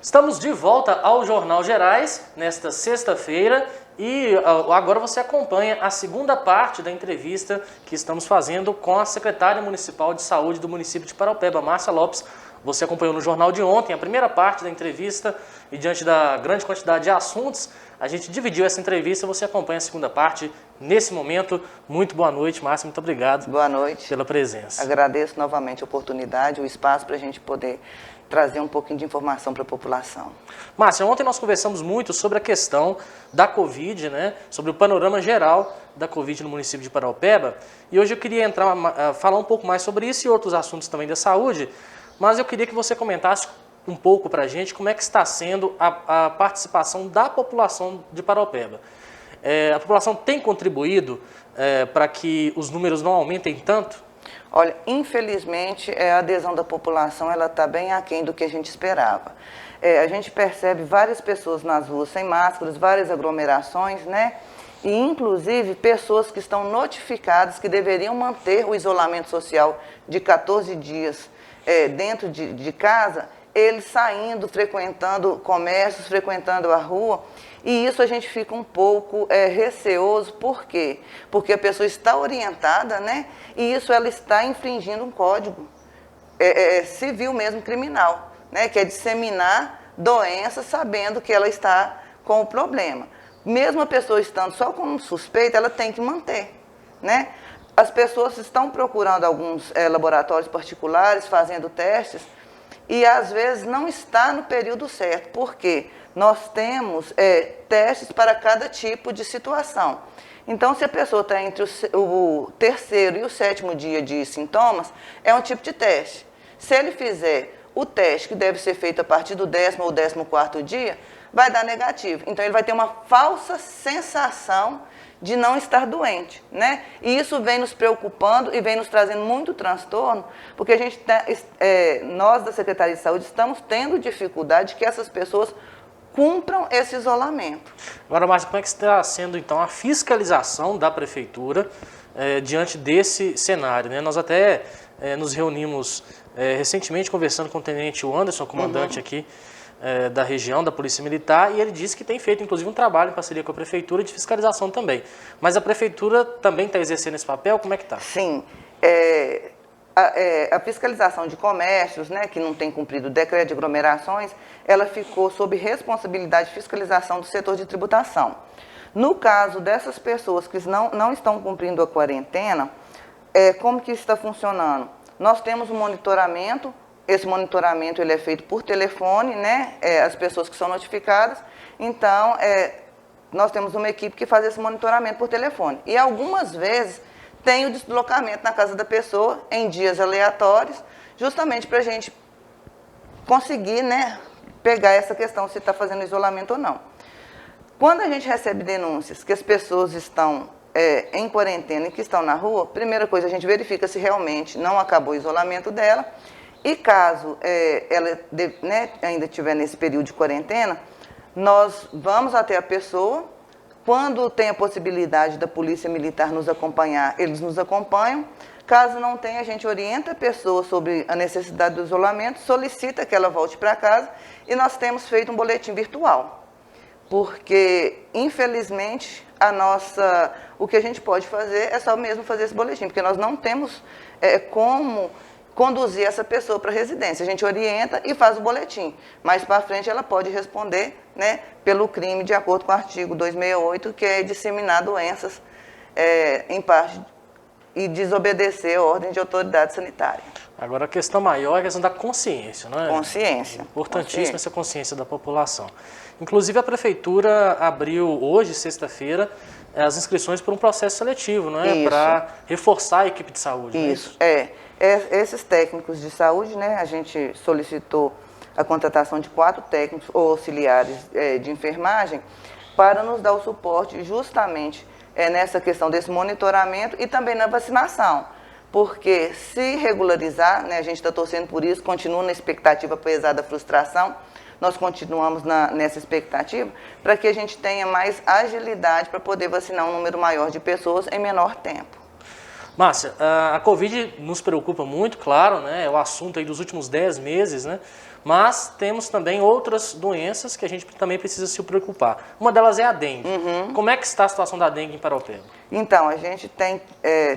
Estamos de volta ao Jornal Gerais, nesta sexta-feira, e agora você acompanha a segunda parte da entrevista que estamos fazendo com a secretária municipal de saúde do município de Paraupeba, Márcia Lopes. Você acompanhou no jornal de ontem a primeira parte da entrevista e diante da grande quantidade de assuntos, a gente dividiu essa entrevista, você acompanha a segunda parte nesse momento. Muito boa noite, Márcia, muito obrigado. Boa noite. Pela presença. Agradeço novamente a oportunidade, o espaço para a gente poder trazer um pouquinho de informação para a população. Márcia, ontem nós conversamos muito sobre a questão da Covid, né? Sobre o panorama geral da Covid no município de Paraupeba. E hoje eu queria falar um pouco mais sobre isso e outros assuntos também da saúde, mas eu queria que você comentasse um pouco para a gente como é que está sendo a participação da população de Paraupeba. A população tem contribuído para que os números não aumentem tanto? Olha, infelizmente, a adesão da população está bem aquém do que a gente esperava. A gente percebe várias pessoas nas ruas sem máscaras, várias aglomerações, né? E, inclusive, pessoas que estão notificadas que deveriam manter o isolamento social de 14 dias dentro de casa, eles saindo, frequentando comércios, frequentando a rua. E isso a gente fica um pouco receoso. Por quê? Porque a pessoa está orientada, né? E isso ela está infringindo um código civil mesmo, criminal, né? Que é disseminar doenças sabendo que ela está com o problema. Mesmo a pessoa estando só como suspeita, ela tem que manter, né? As pessoas estão procurando alguns laboratórios particulares, fazendo testes, e às vezes não está no período certo. Por quê? Nós temos testes para cada tipo de situação. Então, se a pessoa está entre o terceiro e o sétimo dia de sintomas, é um tipo de teste. Se ele fizer o teste, que deve ser feito a partir do 10º ou 14º dia, vai dar negativo. Então, ele vai ter uma falsa sensação de não estar doente, né? E isso vem nos preocupando e vem nos trazendo muito transtorno, porque a gente nós da Secretaria de Saúde estamos tendo dificuldade que essas pessoas cumpram esse isolamento. Agora, Márcia, como é que está sendo, então, a fiscalização da Prefeitura diante desse cenário, né? Nós até nos reunimos recentemente conversando com o Tenente Anderson, comandante aqui da região, da Polícia Militar, e ele disse que tem feito, inclusive, um trabalho em parceria com a Prefeitura de fiscalização também. Mas a Prefeitura também está exercendo esse papel? Como é que está? Sim. A fiscalização de comércios, né, que não tem cumprido o decreto de aglomerações, ela ficou sob responsabilidade de fiscalização do setor de tributação. No caso dessas pessoas que não estão cumprindo a quarentena, como que está funcionando? Nós temos um monitoramento. Esse monitoramento ele é feito por telefone, né? As pessoas que são notificadas. Então, nós temos uma equipe que faz esse monitoramento por telefone. E algumas vezes tem o deslocamento na casa da pessoa em dias aleatórios, justamente para a gente conseguir, né, pegar essa questão se está fazendo isolamento ou não. Quando a gente recebe denúncias que as pessoas estão em quarentena e que estão na rua, primeira coisa, a gente verifica se realmente não acabou o isolamento dela. E caso ela ainda estiver nesse período de quarentena, nós vamos até a pessoa. Quando tem a possibilidade da Polícia Militar nos acompanhar, eles nos acompanham. Caso não tenha, a gente orienta a pessoa sobre a necessidade do isolamento, solicita que ela volte para casa e nós temos feito um boletim virtual. Porque, infelizmente, o que a gente pode fazer é só mesmo fazer esse boletim, porque nós não temos como conduzir essa pessoa para a residência. A gente orienta e faz o boletim. Mais para frente ela pode responder, né, pelo crime de acordo com o artigo 268, que é disseminar doenças em parte e desobedecer a ordem de autoridade sanitária. Agora a questão maior é a questão da consciência, não é? Consciência. Importantíssima essa consciência da população. Inclusive a Prefeitura abriu hoje, sexta-feira, as inscrições para um processo seletivo, não é? Para reforçar a equipe de saúde. Isso, esses técnicos de saúde, né, a gente solicitou a contratação de 4 técnicos ou auxiliares de enfermagem para nos dar o suporte justamente nessa questão desse monitoramento e também na vacinação. Porque se regularizar, né, a gente está torcendo por isso, continua na expectativa apesar da frustração, nós continuamos nessa expectativa para que a gente tenha mais agilidade para poder vacinar um número maior de pessoas em menor tempo. Márcia, a Covid nos preocupa muito, claro, né? É o assunto aí dos últimos 10 meses, né? Mas temos também outras doenças que a gente também precisa se preocupar. Uma delas é a dengue. Como é que está a situação da dengue em Paraupeba? Então, a gente tem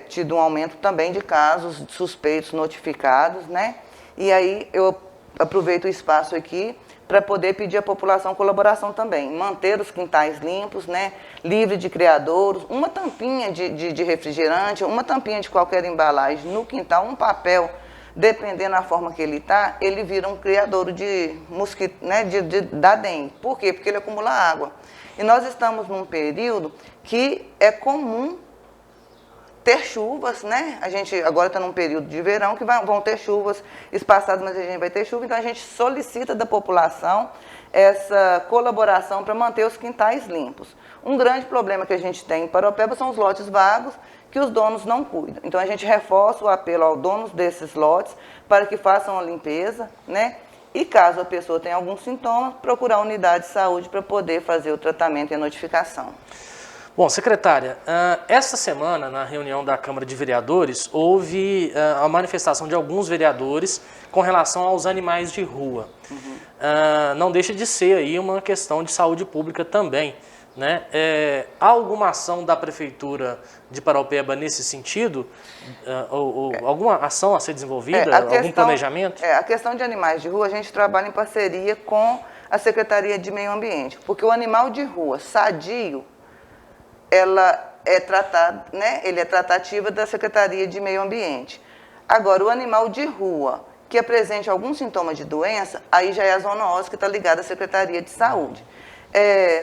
tido um aumento também de casos suspeitos notificados, né? E aí eu aproveito o espaço aqui para poder pedir à população colaboração também, manter os quintais limpos, né, livre de criadouros, uma tampinha de refrigerante, uma tampinha de qualquer embalagem no quintal, um papel, dependendo da forma que ele está, ele vira um criadouro de mosquito, né, da dengue. Por quê? Porque ele acumula água. E nós estamos num período que é comum ter chuvas, né? A gente agora está num período de verão que vão ter chuvas espaçadas, mas a gente vai ter chuva, então a gente solicita da população essa colaboração para manter os quintais limpos. Um grande problema que a gente tem em Paraupeba são os lotes vagos que os donos não cuidam. Então a gente reforça o apelo aos donos desses lotes para que façam a limpeza, né? E caso a pessoa tenha algum sintoma, procurar a unidade de saúde para poder fazer o tratamento e a notificação. Bom, secretária, esta semana, na reunião da Câmara de Vereadores, houve a manifestação de alguns vereadores com relação aos animais de rua. Não deixa de ser aí uma questão de saúde pública também, né? Há alguma ação da Prefeitura de Paraupeba nesse sentido? Alguma ação a ser desenvolvida? Algum planejamento? A questão de animais de rua, a gente trabalha em parceria com a Secretaria de Meio Ambiente, porque o animal de rua sadio, ela é tratada, né? Ele é tratativa da Secretaria de Meio Ambiente. Agora, o animal de rua que apresente algum sintoma de doença, aí já é a zoonose que está ligada à Secretaria de Saúde.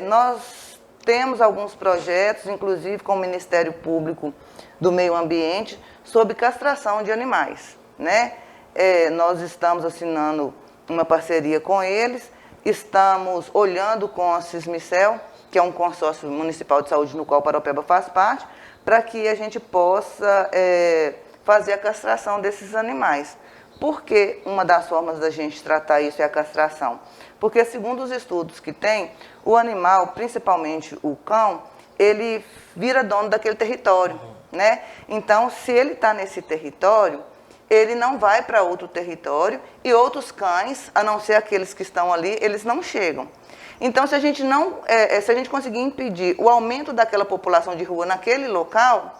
Nós temos alguns projetos, inclusive com o Ministério Público do Meio Ambiente, sobre castração de animais, né? Nós estamos assinando uma parceria com eles, estamos olhando com a Cismicel, que é um consórcio municipal de saúde no qual Paraupeba faz parte, para que a gente possa fazer a castração desses animais. Por que uma das formas da gente tratar isso é a castração? Porque, segundo os estudos que tem, o animal, principalmente o cão, ele vira dono daquele território, né? Então, se ele está nesse território, ele não vai para outro território e outros cães, a não ser aqueles que estão ali, eles não chegam. Então, se a gente conseguir impedir o aumento daquela população de rua naquele local,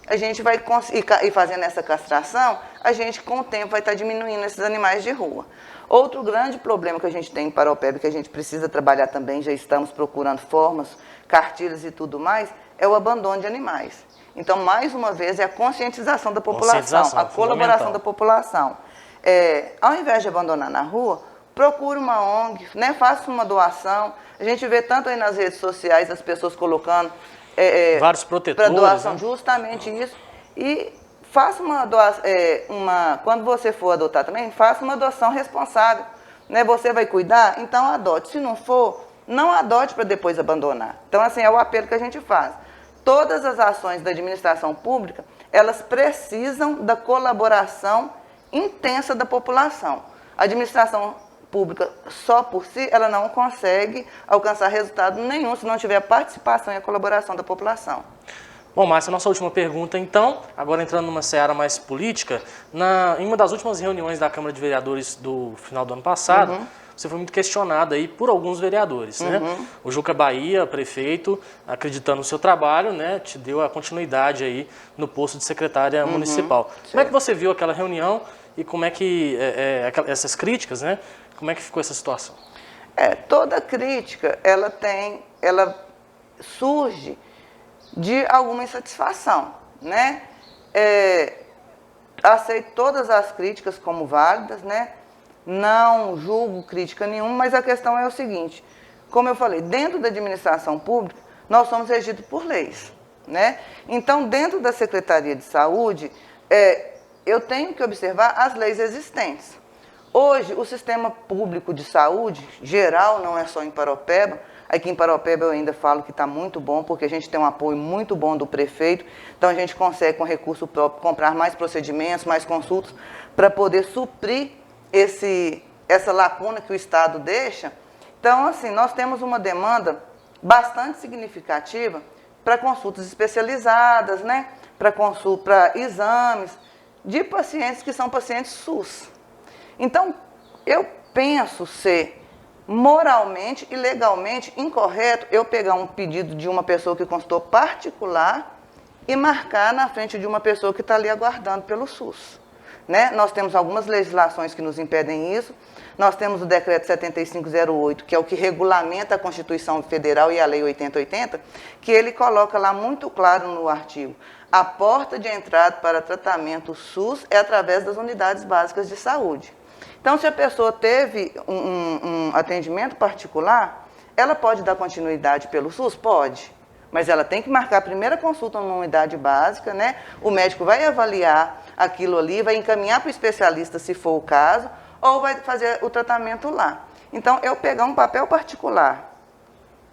a gente vai conseguir, e fazendo essa castração, a gente com o tempo vai estar diminuindo esses animais de rua. Outro grande problema que a gente tem em Paraupeba, que a gente precisa trabalhar também, já estamos procurando formas, cartilhas e tudo mais, é o abandono de animais. Então, mais uma vez, é a conscientização da população, a colaboração da população. Ao invés de abandonar na rua, procure uma ONG, né? Faça uma doação. A gente vê tanto aí nas redes sociais as pessoas colocando vários protetores, para doação, né? Justamente isso. E faça uma doação, quando você for adotar também, faça uma adoção responsável, né? Você vai cuidar, então adote. Se não for, não adote para depois abandonar. Então, assim, é o apelo que a gente faz. Todas as ações da administração pública, elas precisam da colaboração intensa da população. A administração pública só por si, ela não consegue alcançar resultado nenhum se não tiver a participação e a colaboração da população. Bom, Márcia, nossa última pergunta, então, agora entrando numa seara mais política, em uma das últimas reuniões da Câmara de Vereadores do final do ano passado, você foi muito questionada aí por alguns vereadores, né? O Juca Bahia, prefeito, acreditando no seu trabalho, né, te deu a continuidade aí no posto de secretária municipal. Como é que você viu aquela reunião e como é que essas críticas, né? Como é que ficou essa situação? Toda crítica, ela surge de alguma insatisfação, né? Aceito todas as críticas como válidas, né? Não julgo crítica nenhuma, mas a questão é o seguinte, como eu falei, dentro da administração pública, nós somos regidos por leis, né? Então, dentro da Secretaria de Saúde, eu tenho que observar as leis existentes. Hoje, o sistema público de saúde, geral, não é só em Paraupeba, aqui em Paraupeba eu ainda falo que está muito bom, porque a gente tem um apoio muito bom do prefeito, então a gente consegue, com recurso próprio, comprar mais procedimentos, mais consultas, para poder suprir essa lacuna que o Estado deixa. Então, assim, nós temos uma demanda bastante significativa para consultas especializadas, né? para consulta, para exames de pacientes que são pacientes SUS. Então, eu penso ser moralmente e legalmente incorreto eu pegar um pedido de uma pessoa que consultou particular e marcar na frente de uma pessoa que está ali aguardando pelo SUS. Né? Nós temos algumas legislações que nos impedem isso. Nós temos o decreto 7508, que é o que regulamenta a Constituição Federal e a Lei 8080, que ele coloca lá muito claro no artigo: a porta de entrada para tratamento SUS é através das unidades básicas de saúde. Então, se a pessoa teve um atendimento particular, ela pode dar continuidade pelo SUS? Pode. Mas ela tem que marcar a primeira consulta numa unidade básica, né? O médico vai avaliar aquilo ali, vai encaminhar para o especialista, se for o caso, ou vai fazer o tratamento lá. Então, eu pegar um papel particular,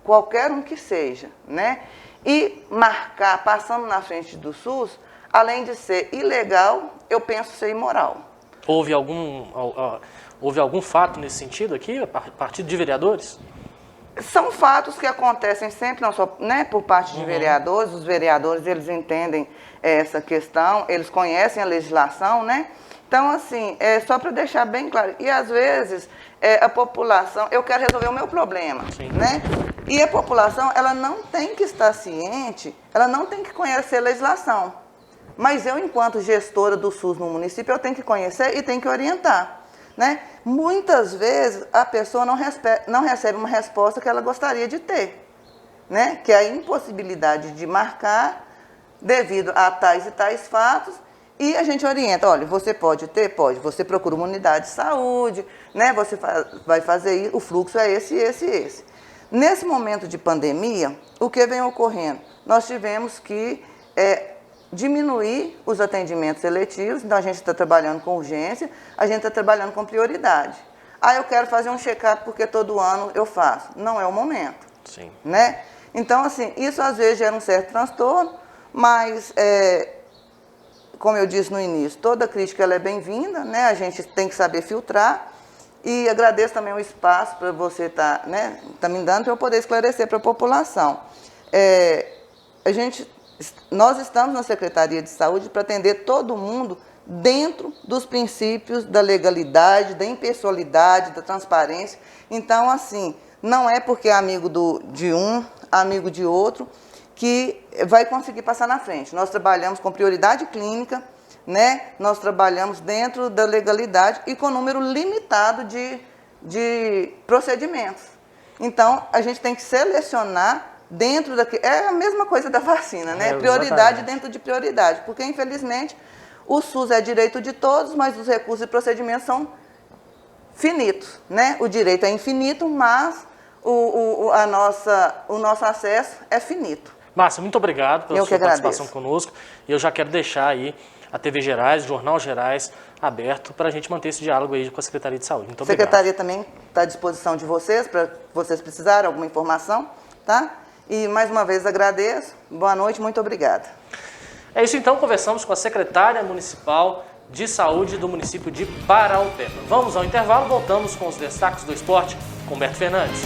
qualquer um que seja, né? E marcar, passando na frente do SUS, além de ser ilegal, eu penso ser imoral. Houve algum fato nesse sentido aqui, a partir de vereadores? São fatos que acontecem sempre, não só, né, por parte de vereadores. Os vereadores, eles entendem essa questão, eles conhecem a legislação, né? Então, assim, só para deixar bem claro, e às vezes a população, eu quero resolver o meu problema, sim, né? E a população, ela não tem que estar ciente, ela não tem que conhecer a legislação. Mas eu, enquanto gestora do SUS no município, eu tenho que conhecer e tenho que orientar. Né? Muitas vezes a pessoa não recebe uma resposta que ela gostaria de ter, né? Que é a impossibilidade de marcar devido a tais e tais fatos, e a gente orienta: olha, você pode ter? Pode, você procura uma unidade de saúde, né? Você vai fazer isso, o fluxo é esse, esse e esse. Nesse momento de pandemia, o que vem ocorrendo? Nós tivemos que diminuir os atendimentos eletivos, então a gente está trabalhando com urgência, a gente está trabalhando com prioridade. Eu quero fazer um check-up porque todo ano eu faço. Não é o momento. Sim. Né? Então, assim, isso às vezes gera um certo transtorno, mas, como eu disse no início, toda crítica ela é bem-vinda, né? A gente tem que saber filtrar, e agradeço também o espaço para você estar me dando para eu poder esclarecer para a população. Nós estamos na Secretaria de Saúde para atender todo mundo dentro dos princípios da legalidade, da impessoalidade, da transparência. Então, assim, não é porque é amigo de um, amigo de outro, que vai conseguir passar na frente. Nós trabalhamos com prioridade clínica, né? Nós trabalhamos dentro da legalidade e com número limitado de procedimentos. Então, a gente tem que selecionar dentro daquilo. É a mesma coisa da vacina, né? Prioridade dentro de prioridade, porque infelizmente o SUS é direito de todos, mas os recursos e procedimentos são finitos, né? O direito é infinito, mas o nosso acesso é finito. Márcia, muito obrigado pela sua participação conosco. E eu já quero deixar aí a TV Gerais, o Jornal Gerais, aberto para a gente manter esse diálogo aí com a Secretaria de Saúde. Muito obrigado. A Secretaria também está à disposição de vocês, para vocês precisarem alguma informação, tá? E, mais uma vez, agradeço. Boa noite, muito obrigada. É isso, então. Conversamos com a secretária municipal de saúde do município de Paraopeba. Vamos ao intervalo, voltamos com os destaques do esporte com Humberto Fernandes.